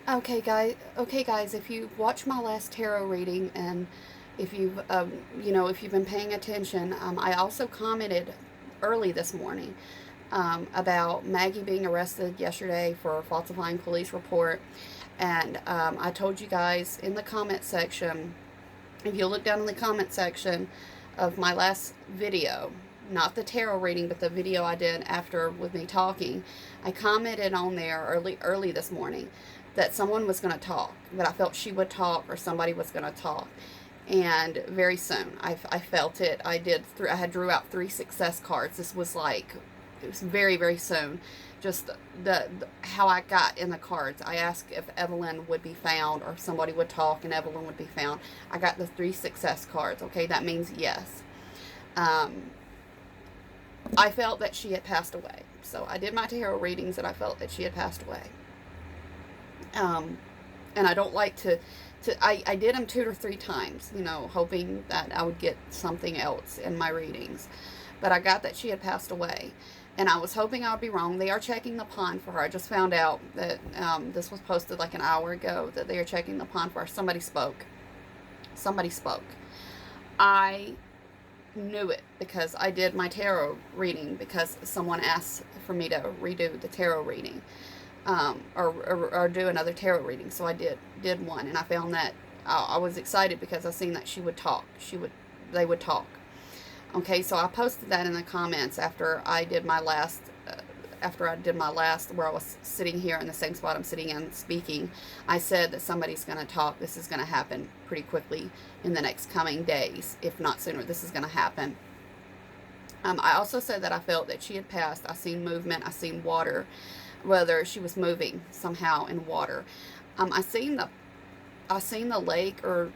Okay, guys, if you watched my last tarot reading, and if you've been paying attention, I also commented early this morning about Maggie being arrested yesterday for falsifying police report. And I told you guys in the comment section, if you look down in the comment section of my last video, not the tarot reading, but the video I did after with me talking, I commented on there early this morning that someone was going to talk, that I felt she would talk or somebody was going to talk. And very soon, I felt it. I had drew out 3 success cards. This was like, it was very, very soon. Just how I got in the cards. I asked if Evelyn would be found or if somebody would talk and Evelyn would be found. I got the 3 success cards. Okay, that means yes. I felt that she had passed away. So I did my tarot readings and I felt that she had passed away. And I don't like I did them 2 or 3 times, hoping that I would get something else in my readings. But I got that she had passed away. And I was hoping I would be wrong. They are checking the pond for her. I just found out that this was posted like an hour ago, that they are checking the pond for her. Somebody spoke. Somebody spoke. I knew it because I did my tarot reading because someone asked for me to redo the tarot reading. Or do another tarot reading. So I did one, and I found that I was excited because I seen that she would talk. They would talk. Okay, so I posted that in the comments after I did my last. Where I was sitting here in the same spot I'm sitting in speaking, I said that somebody's going to talk. This is going to happen pretty quickly in the next coming days, if not sooner. This is going to happen. I also said that I felt that she had passed. I seen movement. I seen water. Whether she was moving somehow in water. I seen the lake or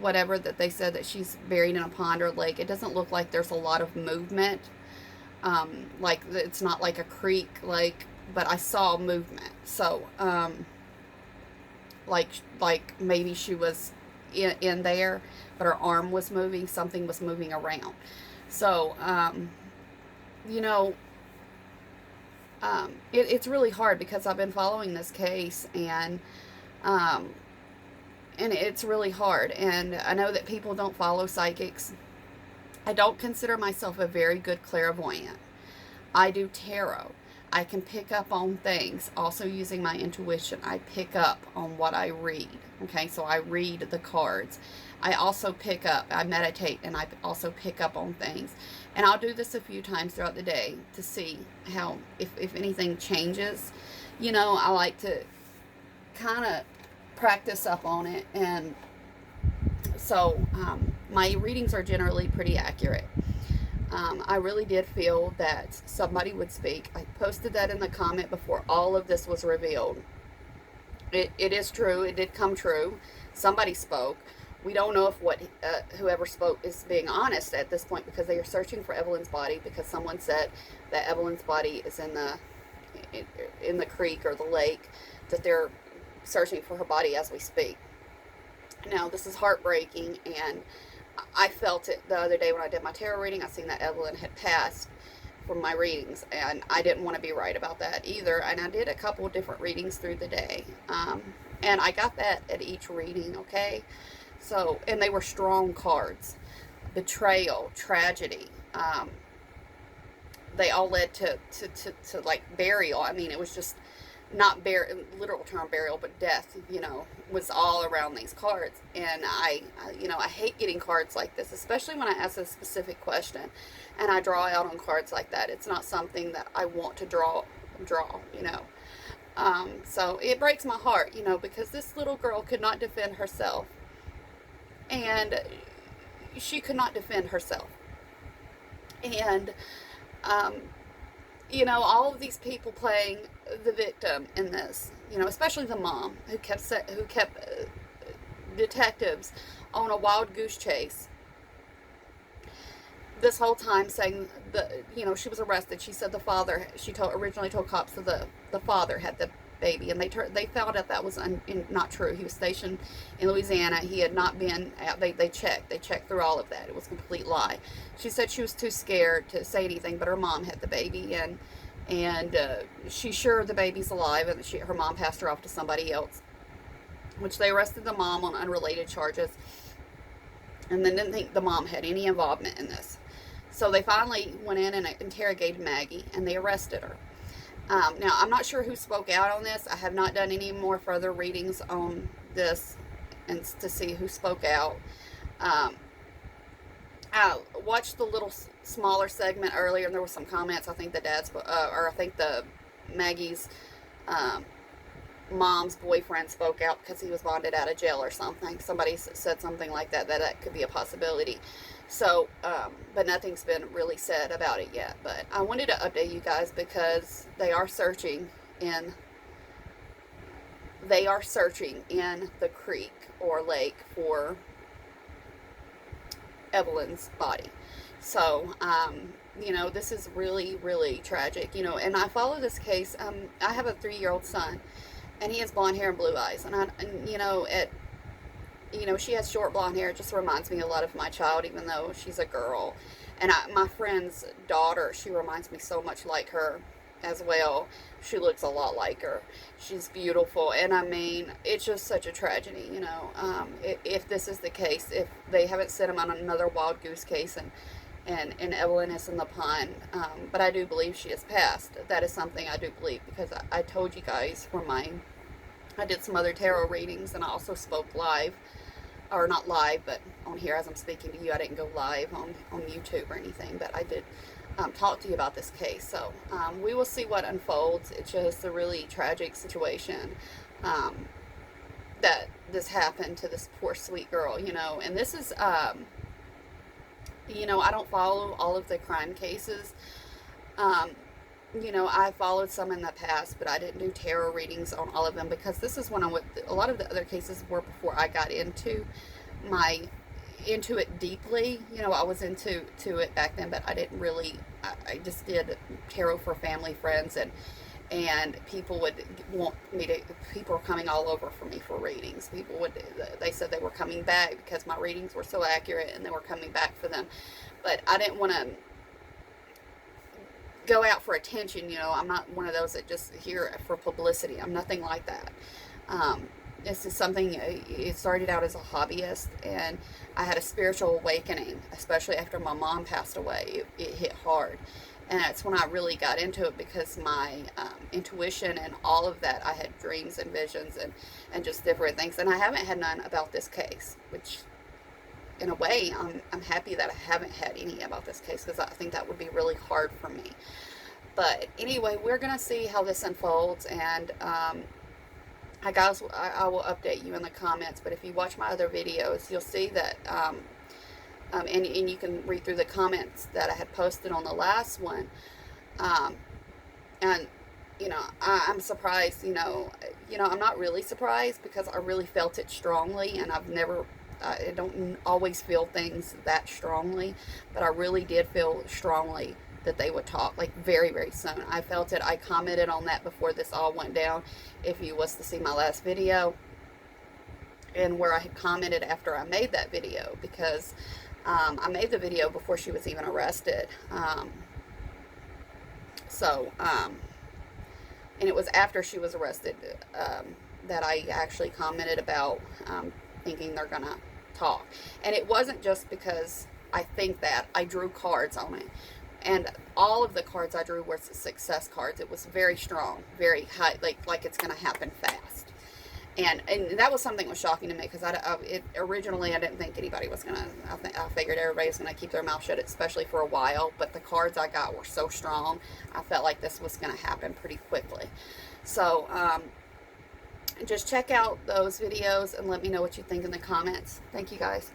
whatever that they said that she's buried in a pond or lake. It doesn't look like there's a lot of movement. Like it's not like a creek lake, but I saw movement. So, like maybe she was in there, but her arm was moving. Something was moving around. So, you know, it's really hard because I've been following this case, um, and it's really hard. And I know that people don't follow psychics. I don't consider myself a very good clairvoyant. I do tarot. I can pick up on things. Also using my intuition, I pick up on what I read. Okay, so I read the cards. I also pick up, I meditate, and I also pick up on things. And I'll do this a few times throughout the day to see how, if anything changes. I like to kind of practice up on it. And so my readings are generally pretty accurate. I really did feel that somebody would speak. I posted that in the comment before all of this was revealed. It is true. It did come true. Somebody spoke. We don't know if whoever spoke is being honest at this point because they are searching for Evelyn's body, because someone said that Evelyn's body is in the creek or the lake, that they're searching for her body as we speak. Now, this is heartbreaking, and I felt it the other day when I did my tarot reading. I seen that Evelyn had passed from my readings, and I didn't want to be right about that either. And I did a couple of different readings through the day, and I got that at each reading, okay? So, and they were strong cards. Betrayal, tragedy. They all led to like burial. I mean, it was just not literal term burial, but death, was all around these cards. And I hate getting cards like this, especially when I ask a specific question and I draw out on cards like that. It's not something that I want to draw. So it breaks my heart, because this little girl could not defend herself. And she could not defend herself. And, all of these people playing the victim in this, especially the mom who kept detectives on a wild goose chase this whole time, saying she was arrested. She said the father, originally told cops that the father had the baby, and they found out that was not true. He was stationed in Louisiana. He had not been out. They checked through all of that. It was a complete lie. She said she was too scared to say anything, but her mom had the baby, and she's sure the baby's alive, and her mom passed her off to somebody else. which they arrested the mom on unrelated charges, and then didn't think the mom had any involvement in this. So they finally went in and interrogated Maggie, and they arrested her. Now, I'm not sure who spoke out on this. I have not done any more further readings on this and to see who spoke out. I watched the little smaller segment earlier, and there were some comments. I think the dad's, or I think the Maggie's mom's boyfriend spoke out because he was bonded out of jail or something. Somebody said something like that, that could be a possibility. So, but nothing's been really said about it yet. But I wanted to update you guys because they are searching in the creek or lake for Evelyn's body. So, you know, this is really, really tragic, you know, and I follow this case. I have a 3-year-old son, and he has blonde hair and blue eyes, and you know, she has short blonde hair. It just reminds me a lot of my child, even though she's a girl. And my friend's daughter, she reminds me so much like her as well. She looks a lot like her. She's beautiful, and I mean, it's just such a tragedy, you know. If this is the case, if they haven't sent him on another wild goose case, and Evelyn is in the pond, but I do believe she has passed. That is something I do believe, because I told you guys I did some other tarot readings, and I also spoke live, or not live, but on here as I'm speaking to you. I didn't go live on YouTube or anything, but I did talk to you about this case. So we will see what unfolds. It's just a really tragic situation that this happened to this poor sweet girl, you know. And this is, you know, I don't follow all of the crime cases. You know, I followed some in the past, but I didn't do tarot readings on all of them, because this is when a lot of the other cases were before I got into it deeply. You know, I was into it back then, but I didn't really, I just did tarot for family, friends, and people would want me to, people were coming all over for me for readings. They said they were coming back because my readings were so accurate, and they were coming back for them. But I didn't want to go out for attention, you know. I'm not one of those that just here for publicity. I'm nothing like that. This is something, it started out as a hobbyist, and I had a spiritual awakening, especially after my mom passed away. It hit hard, and that's when I really got into it, because my intuition and all of that, I had dreams and visions and just different things, and I haven't had none about this case, which in a way I'm happy that I haven't had any about this case, because I think that would be really hard for me. But anyway, we're gonna see how this unfolds, and I will update you in the comments. But if you watch my other videos, you'll see that, and you can read through the comments that I had posted on the last one. And, you know, I'm surprised, you know, I'm not really surprised, because I really felt it strongly, and I don't always feel things that strongly, but I really did feel strongly that they would talk, like, very, very soon. I felt it. I commented on that before this all went down, if you was to see my last video, and where I had commented after I made that video, because I made the video before she was even arrested. And it was after she was arrested that I actually commented about thinking they're gonna talk. And it wasn't just because I think that. I drew cards on it, and all of the cards I drew were success cards. It was very strong, very high, like it's gonna happen fast. And that was something that was shocking to me, because originally I didn't think anybody was gonna. I figured everybody was gonna keep their mouth shut, especially for a while. But the cards I got were so strong, I felt like this was gonna happen pretty quickly. So just check out those videos and let me know what you think in the comments. Thank you, guys.